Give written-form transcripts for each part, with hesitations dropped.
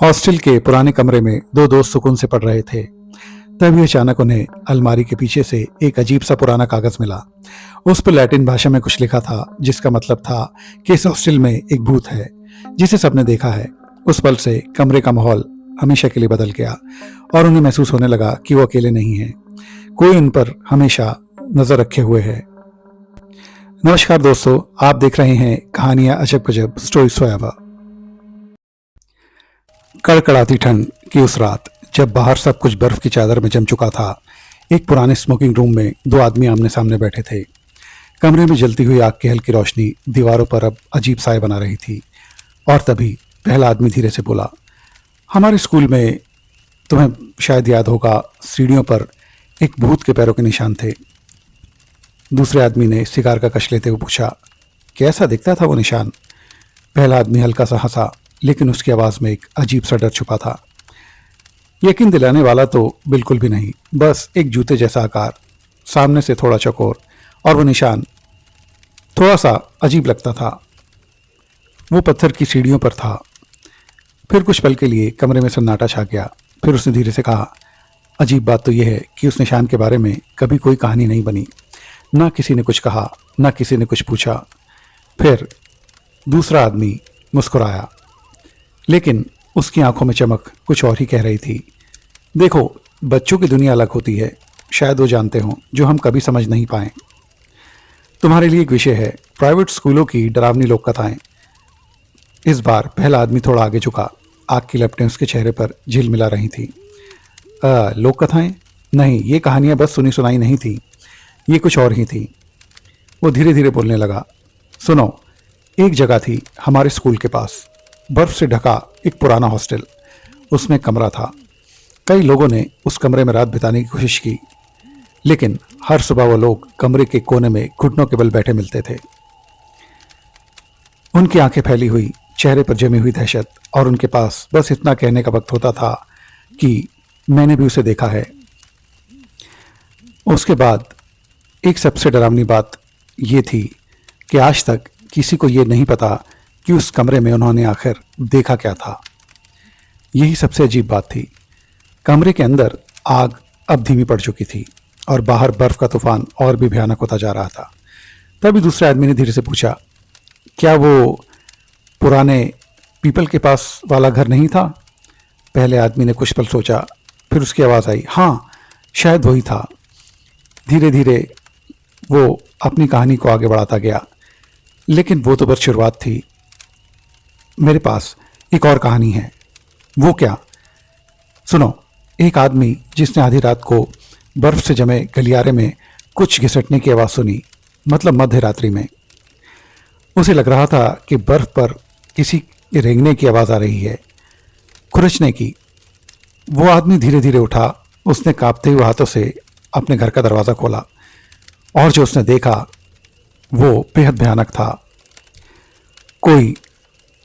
Hostel के पुराने कमरे में दो दोस्त सुकून से पढ़ रहे थे। तभी अचानक उन्हें अलमारी के पीछे से एक अजीब सा पुराना कागज मिला। उस पर लैटिन भाषा में कुछ लिखा था, जिसका मतलब था कि इस हॉस्टल में एक भूत है जिसे सबने देखा है। उस पल से कमरे का माहौल हमेशा के लिए बदल गया और उन्हें महसूस होने लगा कि वो अकेले नहीं हैं। कोई उन पर हमेशा नजर रखे हुए है। नमस्कार दोस्तों, आप देख रहे हैं कहानियां अजब गजब स्टोरी सोयाबा। कड़कड़ाती ठंड की उस रात जब बाहर सब कुछ बर्फ की चादर में जम चुका था, एक पुराने स्मोकिंग रूम में दो आदमी आमने सामने बैठे थे। कमरे में जलती हुई आग की हल्की रोशनी दीवारों पर अब अजीब साए बना रही थी। और तभी पहला आदमी धीरे से बोला, हमारे स्कूल में तुम्हें शायद याद होगा, सीढ़ियों पर एक भूत के पैरों के निशान थे। दूसरे आदमी ने सिगार का कश लेते हुए पूछा, कैसा दिखता था वो निशान? पहला आदमी हल्का सा हंसा, लेकिन उसकी आवाज में एक अजीब सा डर छुपा था। यकीन दिलाने वाला तो बिल्कुल भी नहीं, बस एक जूते जैसा आकार, सामने से थोड़ा चौकोर, और वो निशान थोड़ा सा अजीब लगता था। वो पत्थर की सीढ़ियों पर था। फिर कुछ पल के लिए कमरे में सन्नाटा छा गया। फिर उसने धीरे से कहा, अजीब बात तो यह है कि उस निशान के बारे में कभी कोई कहानी नहीं बनी। ना किसी ने कुछ कहा, ना किसी ने कुछ पूछा। फिर दूसरा आदमी मुस्कुराया, लेकिन उसकी आंखों में चमक कुछ और ही कह रही थी। देखो, बच्चों की दुनिया अलग होती है, शायद वो जानते हों जो हम कभी समझ नहीं पाए। तुम्हारे लिए एक विषय है, प्राइवेट स्कूलों की डरावनी लोक कथाएं। इस बार पहला आदमी थोड़ा आगे झुका। आग की लपटें उसके चेहरे पर झिलमिला रही थी। लोक कथाएं? नहीं, ये कहानियां बस सुनी सुनाई नहीं थी, ये कुछ और ही थी। वो धीरे धीरे बोलने लगा, सुनो, एक जगह थी हमारे स्कूल के पास, बर्फ से ढका एक पुराना हॉस्टल। उसमें कमरा था। कई लोगों ने उस कमरे में रात बिताने की कोशिश की, लेकिन हर सुबह वो लोग कमरे के कोने में घुटनों के बल बैठे मिलते थे। उनकी आंखें फैली हुई, चेहरे पर जमी हुई दहशत, और उनके पास बस इतना कहने का वक्त होता था कि मैंने भी उसे देखा है। उसके बाद एक सबसे डरावनी बात ये थी कि आज तक किसी को ये नहीं पता कि उस कमरे में उन्होंने आखिर देखा क्या था। यही सबसे अजीब बात थी। कमरे के अंदर आग अब धीमी पड़ चुकी थी और बाहर बर्फ का तूफान और भी भयानक होता जा रहा था। तभी दूसरे आदमी ने धीरे से पूछा, क्या वो पुराने पीपल के पास वाला घर नहीं था? पहले आदमी ने कुछ पल सोचा, फिर उसकी आवाज़ आई, हाँ, शायद वही था। धीरे धीरे वो अपनी कहानी को आगे बढ़ाता गया, लेकिन वो तो बस शुरुआत थी। मेरे पास एक और कहानी है। वो क्या? सुनो, एक आदमी जिसने आधी रात को बर्फ से जमे गलियारे में कुछ घिसटने की आवाज़ सुनी, मतलब मध्य रात्रि में। उसे लग रहा था कि बर्फ पर किसी के रेंगने की आवाज़ आ रही है, खुरचने की। वो आदमी धीरे धीरे उठा। उसने कांपते हुए हाथों से अपने घर का दरवाज़ा खोला, और जो उसने देखा वो बेहद भयानक था। कोई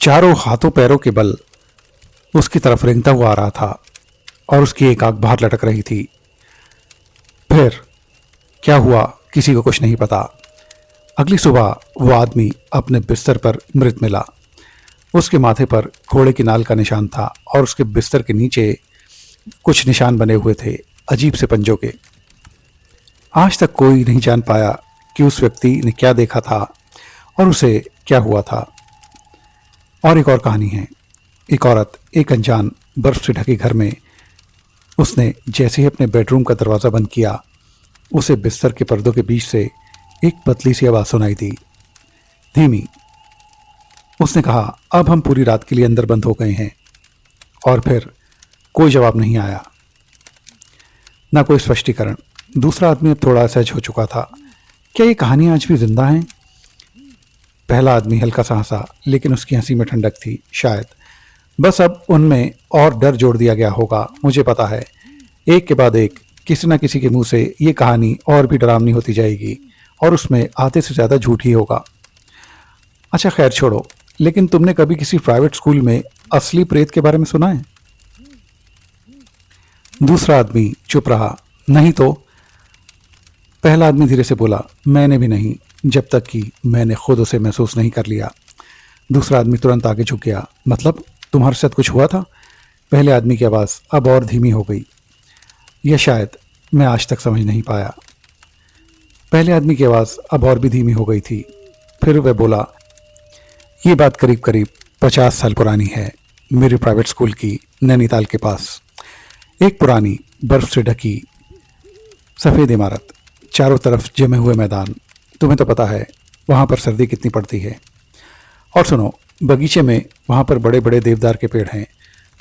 चारों हाथों पैरों के बल उसकी तरफ रेंगता हुआ आ रहा था, और उसकी एक आंख बाहर लटक रही थी। फिर क्या हुआ किसी को कुछ नहीं पता। अगली सुबह वो आदमी अपने बिस्तर पर मृत मिला। उसके माथे पर घोड़े की नाल का निशान था, और उसके बिस्तर के नीचे कुछ निशान बने हुए थे, अजीब से पंजों के। आज तक कोई नहीं जान पाया कि उस व्यक्ति ने क्या देखा था और उसे क्या हुआ था। और एक और कहानी है। एक औरत एक अनजान बर्फ से ढके घर में, उसने जैसे ही अपने बेडरूम का दरवाज़ा बंद किया, उसे बिस्तर के पर्दों के बीच से एक पतली सी आवाज़ सुनाई दी, धीमी। उसने कहा, अब हम पूरी रात के लिए अंदर बंद हो गए हैं। और फिर कोई जवाब नहीं आया, ना कोई स्पष्टीकरण। दूसरा आदमी अब थोड़ा सहज हो चुका था। क्या ये कहानी आज भी जिंदा है? पहला आदमी हल्का सा हंसा, लेकिन उसकी हंसी में ठंडक थी। शायद बस अब उनमें और डर जोड़ दिया गया होगा। मुझे पता है, एक के बाद एक किसी न किसी के मुंह से ये कहानी और भी डरावनी होती जाएगी, और उसमें आधे से ज़्यादा झूठ ही होगा। अच्छा, खैर छोड़ो, लेकिन तुमने कभी किसी प्राइवेट स्कूल में असली प्रेत के बारे में सुना है? दूसरा आदमी चुप रहा। नहीं तो? पहला आदमी धीरे से बोला, मैंने भी नहीं, जब तक कि मैंने खुद उसे महसूस नहीं कर लिया। दूसरा आदमी तुरंत आगे झुक गया। मतलब तुम्हारे साथ कुछ हुआ था? पहले आदमी की आवाज़ अब और धीमी हो गई। यह शायद मैं आज तक समझ नहीं पाया। पहले आदमी की आवाज़ अब और भी धीमी हो गई थी। फिर वह बोला, ये बात करीब करीब 50 साल पुरानी है। मेरे प्राइवेट स्कूल की, नैनीताल के पास। एक पुरानी बर्फ से ढकी सफ़ेद इमारत, चारों तरफ जमे हुए मैदान। तुम्हें तो पता है वहाँ पर सर्दी कितनी पड़ती है। और सुनो, बगीचे में वहाँ पर बड़े बड़े देवदार के पेड़ हैं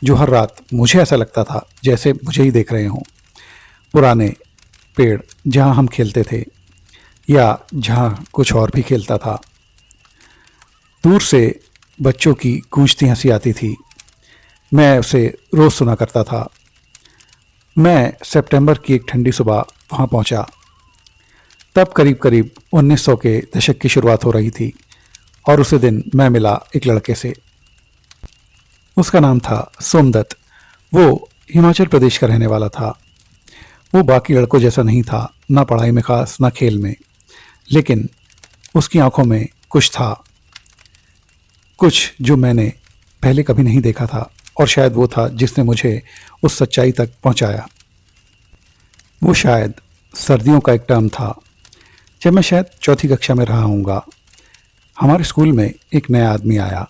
जो हर रात मुझे ऐसा लगता था जैसे मुझे ही देख रहे हों। पुराने पेड़ जहाँ हम खेलते थे या जहाँ कुछ और भी खेलता था। दूर से बच्चों की गूंजती हंसी आती थी। मैं उसे रोज़ सुना करता था। मैं सितंबर की एक ठंडी सुबह वहाँ पहुँचा। तब करीब करीब 1900 के दशक की शुरुआत हो रही थी और उसी दिन मैं मिला एक लड़के से। उसका नाम था सोमदत्त। वो हिमाचल प्रदेश का रहने वाला था। वो बाकी लड़कों जैसा नहीं था, ना पढ़ाई में खास, ना खेल में, लेकिन उसकी आंखों में कुछ था, कुछ जो मैंने पहले कभी नहीं देखा था, और शायद वो था जिसने मुझे उस सच्चाई तक पहुंचाया। वो शायद सर्दियों का एक टर्म था, जब मैं शायद चौथी कक्षा में रहा हूँगा। हमारे स्कूल में एक नया आदमी आया।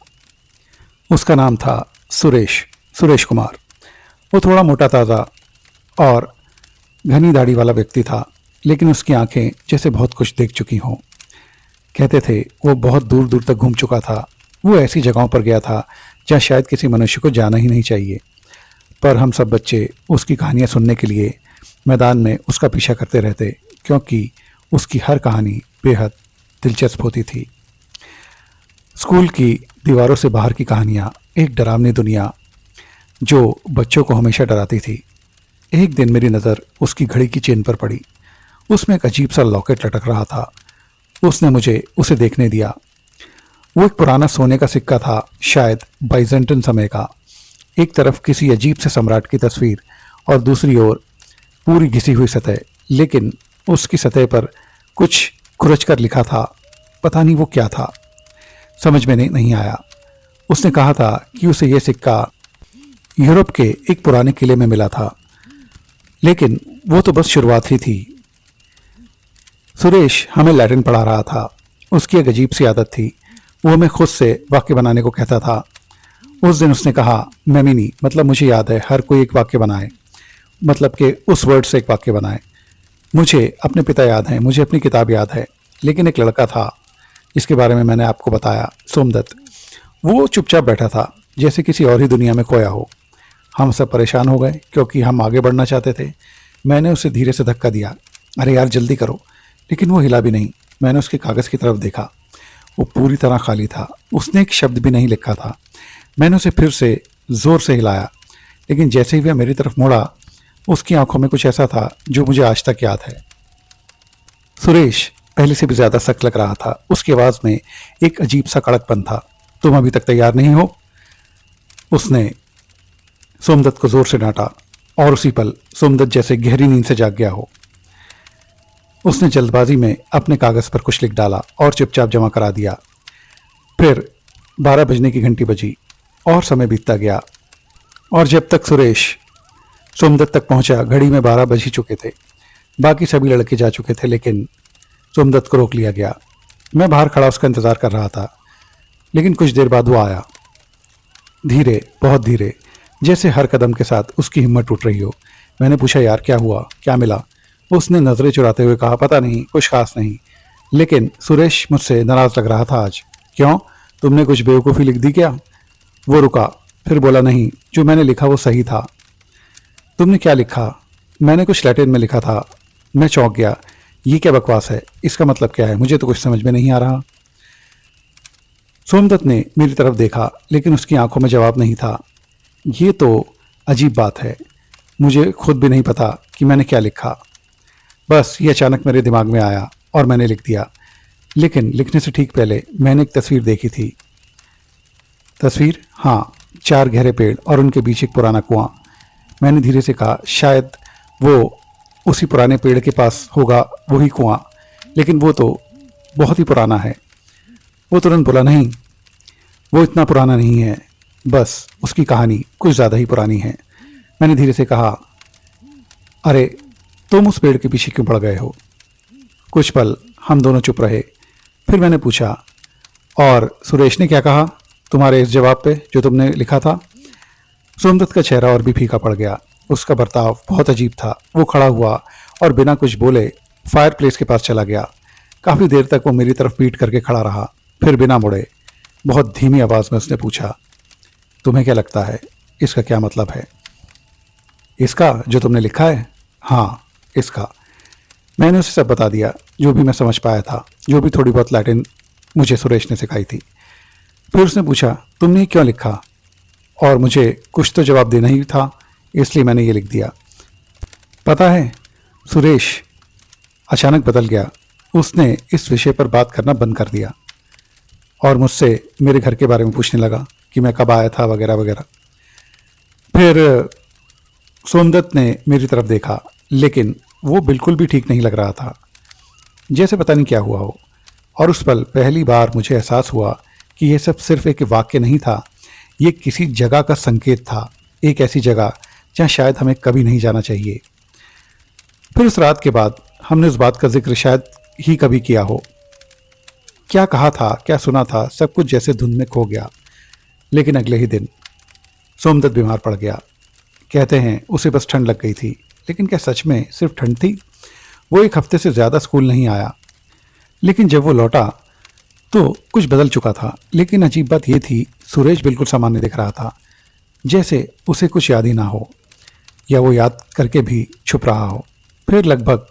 उसका नाम था सुरेश कुमार। वो थोड़ा मोटा ताज़ा और घनी दाढ़ी वाला व्यक्ति था, लेकिन उसकी आंखें जैसे बहुत कुछ देख चुकी हों। कहते थे वो बहुत दूर दूर तक घूम चुका था। वो ऐसी जगहों पर गया था जहाँ शायद किसी मनुष्य को जाना ही नहीं चाहिए। पर हम सब बच्चे उसकी कहानियाँ सुनने के लिए मैदान में उसका पीछा करते रहते, क्योंकि उसकी हर कहानी बेहद दिलचस्प होती थी। स्कूल की दीवारों से बाहर की कहानियाँ, एक डरावनी दुनिया जो बच्चों को हमेशा डराती थी। एक दिन मेरी नज़र उसकी घड़ी की चेन पर पड़ी। उसमें एक अजीब सा लॉकेट लटक रहा था। उसने मुझे उसे देखने दिया। वो एक पुराना सोने का सिक्का था, शायद बाइजेंटन समय का। एक तरफ किसी अजीब से सम्राट की तस्वीर और दूसरी ओर पूरी घिसी हुई सतह, लेकिन उसकी सतह पर कुछ खुरच कर लिखा था। पता नहीं वो क्या था, समझ में नहीं आया। उसने कहा था कि उसे यह सिक्का यूरोप के एक पुराने किले में मिला था, लेकिन वो तो बस शुरुआत ही थी। सुरेश हमें लैटिन पढ़ा रहा था। उसकी एक अजीब सी आदत थी, वो हमें खुद से वाक्य बनाने को कहता था। उस दिन उसने कहा, मेमिनी, मतलब मुझे याद है, हर कोई एक वाक्य बनाए, मतलब कि उस वर्ड से एक वाक्य बनाए। मुझे अपने पिता याद हैं, मुझे अपनी किताब याद है, लेकिन एक लड़का था जिसके बारे में मैंने आपको बताया, सोमदत्त। वो चुपचाप बैठा था, जैसे किसी और ही दुनिया में खोया हो। हम सब परेशान हो गए क्योंकि हम आगे बढ़ना चाहते थे। मैंने उसे धीरे से धक्का दिया, अरे यार जल्दी करो, लेकिन वो हिला भी नहीं। मैंने उसके कागज़ की तरफ देखा, वो पूरी तरह खाली था। उसने एक शब्द भी नहीं लिखा था। मैंने उसे फिर से ज़ोर से हिलाया, लेकिन जैसे ही वह मेरी तरफ मुड़ा, उसकी आंखों में कुछ ऐसा था जो मुझे आज तक याद है। सुरेश पहले से भी ज़्यादा सख्त लग रहा था। उसकी आवाज़ में एक अजीब सा कड़कपन था। तुम अभी तक तैयार नहीं हो? उसने सोमदत्त को जोर से डांटा, और उसी पल सोमदत्त जैसे गहरी नींद से जाग गया हो। उसने जल्दबाजी में अपने कागज़ पर कुछ लिख डाला और चुपचाप जमा करा दिया। फिर 12 बजने की घंटी बजी और समय बीतता गया, और जब तक सुरेश सोमदत्त तक पहुंचा, घड़ी में 12 बज ही चुके थे। बाकी सभी लड़के जा चुके थे, लेकिन सोमदत्त को रोक लिया गया। मैं बाहर खड़ा उसका इंतज़ार कर रहा था, लेकिन कुछ देर बाद वो आया, धीरे, बहुत धीरे, जैसे हर कदम के साथ उसकी हिम्मत टूट रही हो। मैंने पूछा, यार क्या हुआ, क्या मिला? उसने नज़रें चुराते हुए कहा, पता नहीं, कुछ खास नहीं। लेकिन सुरेश मुझसे नाराज़ लग रहा था आज। क्यों, तुमने कुछ बेवकूफ़ी लिख दी क्या? वो रुका, फिर बोला, नहीं, जो मैंने लिखा वो सही था। तुमने क्या लिखा? मैंने कुछ लैटिन में लिखा था। मैं चौंक गया, ये क्या बकवास है, इसका मतलब क्या है? मुझे तो कुछ समझ में नहीं आ रहा। सोमदत्त ने मेरी तरफ देखा, लेकिन उसकी आंखों में जवाब नहीं था। ये तो अजीब बात है, मुझे खुद भी नहीं पता कि मैंने क्या लिखा। बस ये अचानक मेरे दिमाग में आया और मैंने लिख दिया। लेकिन लिखने से ठीक पहले मैंने एक तस्वीर देखी थी। तस्वीर? हाँ, 4 गहरे पेड़ और उनके बीच एक पुराना कुआं। मैंने धीरे से कहा, शायद वो उसी पुराने पेड़ के पास होगा वही कुआं, लेकिन वो तो बहुत ही पुराना है। वो तुरंत बोला, नहीं, वो इतना पुराना नहीं है। बस उसकी कहानी कुछ ज़्यादा ही पुरानी है। मैंने धीरे से कहा, अरे तुम उस पेड़ के पीछे क्यों पड़ गए हो? कुछ पल हम दोनों चुप रहे। फिर मैंने पूछा, और सुरेश ने क्या कहा तुम्हारे इस जवाब पे जो तुमने लिखा था? सोमदत्त का चेहरा और भी फीका पड़ गया। उसका बर्ताव बहुत अजीब था। वो खड़ा हुआ और बिना कुछ बोले फायर प्लेस के पास चला गया। काफ़ी देर तक वो मेरी तरफ पीट करके खड़ा रहा। फिर बिना मुड़े बहुत धीमी आवाज़ में उसने पूछा, तुम्हें क्या लगता है इसका क्या मतलब है? इसका जो तुमने लिखा है? हाँ, इसका। मैंने उसे सब बता दिया जो भी मैं समझ पाया था, जो भी थोड़ी बहुत लैटिन मुझे सुरेश ने सिखाई थी। फिर उसने पूछा, तुमने क्यों लिखा? और मुझे कुछ तो जवाब देना ही था, इसलिए मैंने ये लिख दिया। पता है, सुरेश अचानक बदल गया। उसने इस विषय पर बात करना बंद कर दिया और मुझसे मेरे घर के बारे में पूछने लगा कि मैं कब आया था वगैरह वगैरह। फिर सोमदत्त ने मेरी तरफ देखा, लेकिन वो बिल्कुल भी ठीक नहीं लग रहा था, जैसे पता नहीं क्या हुआ हो। और उस पल पहली बार मुझे एहसास हुआ कि यह सब सिर्फ एक वाक्य नहीं था, ये किसी जगह का संकेत था, एक ऐसी जगह जहाँ शायद हमें कभी नहीं जाना चाहिए। फिर उस रात के बाद हमने उस बात का जिक्र शायद ही कभी किया हो। क्या कहा था, क्या सुना था, सब कुछ जैसे धुंध में खो गया। लेकिन अगले ही दिन सोमदत्त बीमार पड़ गया। कहते हैं उसे बस ठंड लग गई थी, लेकिन क्या सच में सिर्फ ठंड थी? वो एक हफ्ते से ज़्यादा स्कूल नहीं आया, लेकिन जब वो लौटा तो कुछ बदल चुका था। लेकिन अजीब बात यह थी, सुरेश बिल्कुल सामान्य दिख रहा था, जैसे उसे कुछ याद ही ना हो, या वो याद करके भी छुप रहा हो। फिर लगभग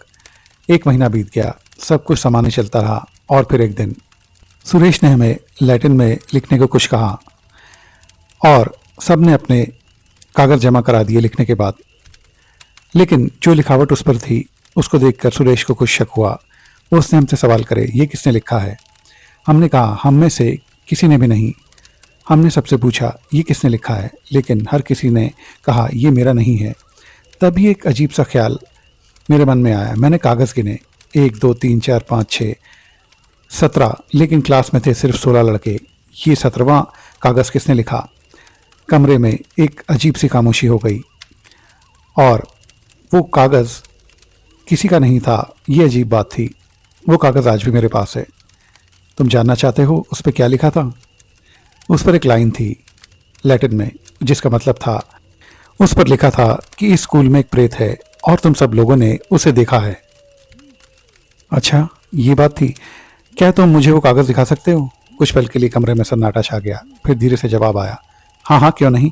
1 महीना बीत गया, सब कुछ सामान्य चलता रहा। और फिर एक दिन सुरेश ने हमें लैटिन में लिखने को कुछ कहा और सब ने अपने कागज़ जमा करा दिए लिखने के बाद। लेकिन जो लिखावट उस पर थी उसको देखकर सुरेश को कुछ शक हुआ। उसने हमसे सवाल करे, ये किसने लिखा है? हमने कहा, हम में से किसी ने भी नहीं। हमने सबसे पूछा, ये किसने लिखा है? लेकिन हर किसी ने कहा, ये मेरा नहीं है। तभी एक अजीब सा ख्याल मेरे मन में आया। मैंने कागज़ गिने, 1 2 3 4 5 6 17, लेकिन क्लास में थे सिर्फ 16 लड़के। ये 17वां कागज़ किसने लिखा? कमरे में एक अजीब सी खामोशी हो गई और वो कागज़ किसी का नहीं था। ये अजीब बात थी, वो कागज़ आज भी मेरे पास है। तुम जानना चाहते हो उस पर क्या लिखा था? उस पर एक लाइन थी लैटिन में, जिसका मतलब था, उस पर लिखा था कि इस स्कूल में एक प्रेत है और तुम सब लोगों ने उसे देखा है। अच्छा, ये बात थी। क्या तुम मुझे वो कागज़ दिखा सकते हो? कुछ पल के लिए कमरे में सन्नाटा छा गया। फिर धीरे से जवाब आया, हाँ हाँ, क्यों नहीं।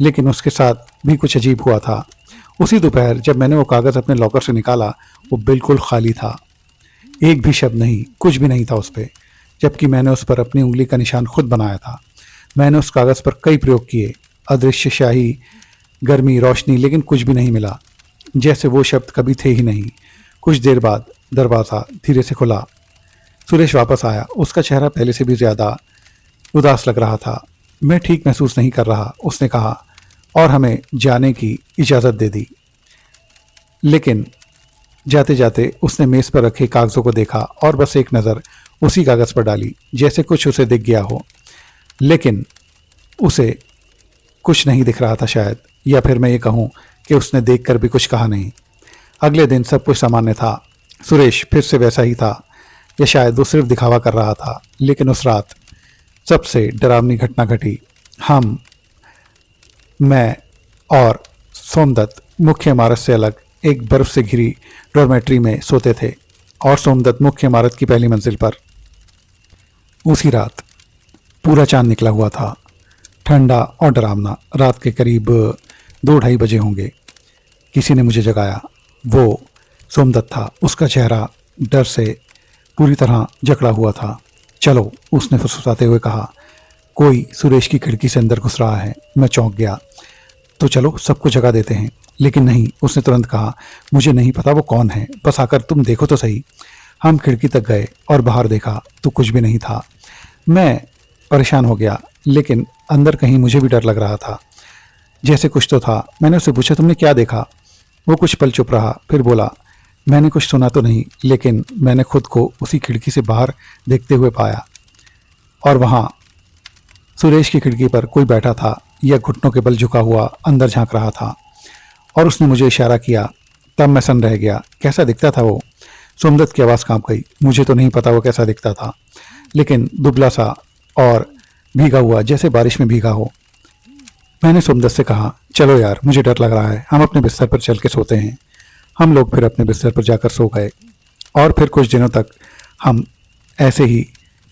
लेकिन उसके साथ भी कुछ अजीब हुआ था। उसी दोपहर जब मैंने वो कागज़ अपने लॉकर से निकाला, वो बिल्कुल खाली था। एक भी शब्द नहीं, कुछ भी नहीं था उस पर, जबकि मैंने उस पर अपनी उंगली का निशान खुद बनाया था। मैंने उस कागज़ पर कई प्रयोग किए, अदृश्य शाही, गर्मी, रोशनी, लेकिन कुछ भी नहीं मिला, जैसे वो शब्द कभी थे ही नहीं। कुछ देर बाद दरवाज़ा धीरे से खुला। सुरेश वापस आया। उसका चेहरा पहले से भी ज़्यादा उदास लग रहा था। मैं ठीक महसूस नहीं कर रहा, उसने कहा, और हमें जाने की इजाज़त दे दी। लेकिन जाते जाते उसने मेज़ पर रखे कागज़ों को देखा और बस एक नज़र उसी कागज़ पर डाली, जैसे कुछ उसे दिख गया हो। लेकिन उसे कुछ नहीं दिख रहा था शायद, या फिर मैं ये कहूँ कि उसने देखकर भी कुछ कहा नहीं। अगले दिन सब कुछ सामान्य था। सुरेश फिर से वैसा ही था, या शायद वो सिर्फ दिखावा कर रहा था। लेकिन उस रात सबसे डरावनी घटना घटी। मैं और सोमदत्त मुख्य इमारत से अलग एक बर्फ से घिरी डॉर्मेट्री में सोते थे और सोमदत्त मुख्य इमारत की पहली मंजिल पर। उसी रात पूरा चांद निकला हुआ था, ठंडा और डरावना। रात के करीब 2-2:30 बजे होंगे। किसी ने मुझे जगाया। वो सोमदत्त था। उसका चेहरा डर से पूरी तरह जकड़ा हुआ था। चलो, उसने फुसफुसाते हुए कहा, कोई सुरेश की खिड़की से अंदर घुस रहा है। मैं चौंक गया। तो चलो सबको जगा देते हैं। लेकिन नहीं, उसने तुरंत कहा, मुझे नहीं पता वो कौन है, बस आकर तुम देखो तो सही। हम खिड़की तक गए और बाहर देखा तो कुछ भी नहीं था। मैं परेशान हो गया, लेकिन अंदर कहीं मुझे भी डर लग रहा था, जैसे कुछ तो था। मैंने उससे पूछा, तुमने क्या देखा? वो कुछ पल चुप रहा, फिर बोला, मैंने कुछ सुना तो नहीं, लेकिन मैंने खुद को उसी खिड़की से बाहर देखते हुए पाया और वहाँ सुरेश की खिड़की पर कोई बैठा था या घुटनों के बल झुका हुआ अंदर झांक रहा था और उसने मुझे इशारा किया। तब मैं सन्न रह गया। कैसा दिखता था वो? सोमदत्त की आवाज़ कांप गई। मुझे तो नहीं पता वो कैसा दिखता था, लेकिन दुबला सा और भीगा हुआ, जैसे बारिश में भीगा हो। मैंने सोमदत्त से कहा, चलो यार, मुझे डर लग रहा है, हम अपने बिस्तर पर चल के सोते हैं। हम लोग फिर अपने बिस्तर पर जाकर सो गए और फिर कुछ दिनों तक हम ऐसे ही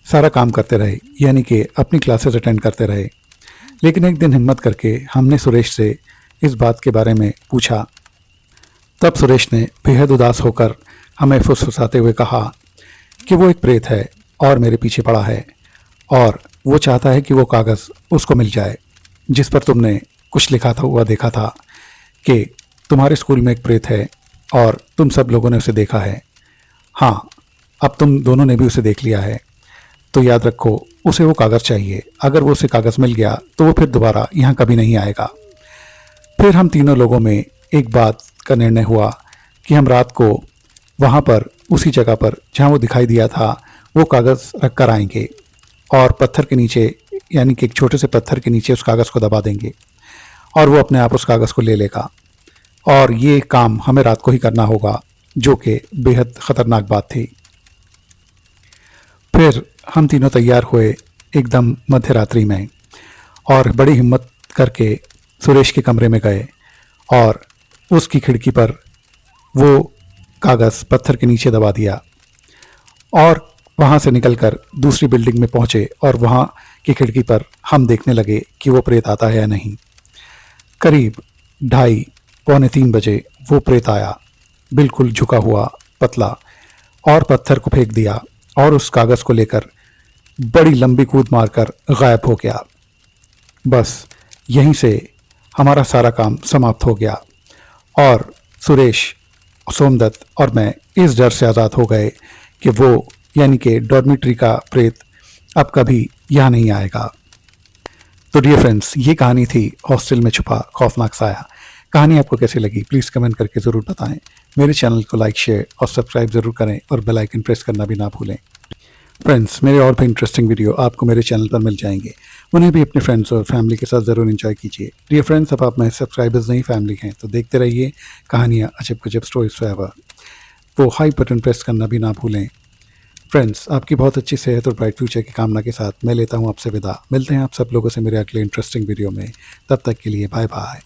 सारा काम करते रहे, यानी कि अपनी क्लासेस अटेंड करते रहे। लेकिन एक दिन हिम्मत करके हमने सुरेश से इस बात के बारे में पूछा। तब सुरेश ने बेहद उदास होकर हमें फुसफुसाते हुए कहा कि वो एक प्रेत है और मेरे पीछे पड़ा है और वो चाहता है कि वो कागज़ उसको मिल जाए जिस पर तुमने कुछ लिखा था हुआ देखा था कि तुम्हारे स्कूल में एक प्रेत है और तुम सब लोगों ने उसे देखा है। हाँ, अब तुम दोनों ने भी उसे देख लिया है, तो याद रखो उसे वो कागज़ चाहिए। अगर वो उसे कागज़ मिल गया तो वो फिर दोबारा यहाँ कभी नहीं आएगा। फिर हम तीनों लोगों में एक बात का निर्णय हुआ कि हम रात को वहाँ पर उसी जगह पर जहाँ वो दिखाई दिया था वो कागज़ रख कर आएंगे और पत्थर के नीचे, यानी कि एक छोटे से पत्थर के नीचे उस कागज़ को दबा देंगे और वो अपने आप उस कागज़ को ले लेगा। और ये काम हमें रात को ही करना होगा, जो कि बेहद ख़तरनाक बात थी। फिर हम तीनों तैयार हुए एकदम मध्य रात्रि में और बड़ी हिम्मत करके सुरेश के कमरे में गए और उसकी खिड़की पर वो कागज़ पत्थर के नीचे दबा दिया और वहाँ से निकलकर दूसरी बिल्डिंग में पहुँचे और वहाँ की खिड़की पर हम देखने लगे कि वो प्रेत आता है या नहीं। करीब 2:30-3 बजे वो प्रेत आया, बिल्कुल झुका हुआ, पतला, और पत्थर को फेंक दिया और उस कागज़ को लेकर बड़ी लंबी कूद मारकर गायब हो गया। बस यहीं से हमारा सारा काम समाप्त हो गया और सुरेश, सोमदत्त और मैं इस डर से आज़ाद हो गए कि वो, यानी कि डॉर्मिट्री का प्रेत अब कभी यहाँ नहीं आएगा। तो डियर फ्रेंड्स, ये कहानी थी हॉस्टल में छुपा खौफनाक साया। कहानी आपको कैसी लगी प्लीज़ कमेंट करके ज़रूर बताएं। मेरे चैनल को लाइक, शेयर और सब्सक्राइब ज़रूर करें और बेल आइकन प्रेस करना भी ना भूलें। फ्रेंड्स, मेरे और भी इंटरेस्टिंग वीडियो आपको मेरे चैनल पर मिल जाएंगे, उन्हें भी अपने फ्रेंड्स और फैमिली के साथ ज़रूर एंजॉय कीजिए। डियर फ्रेंड्स, अब आप मेरे सब्सक्राइबर्स नहीं फैमिली हैं, तो देखते रहिए कहानियाँ अजब गजब स्टोरीज फॉरएवर। वो हाई बटन प्रेस करना भी ना भूलें। फ्रेंड्स, आपकी बहुत अच्छी सेहत और ब्राइट फ्यूचर की कामना के साथ मैं लेता हूँ आपसे विदा। मिलते हैं आप सब लोगों से मेरे अगले इंटरेस्टिंग वीडियो में। तब तक के लिए बाय बाय।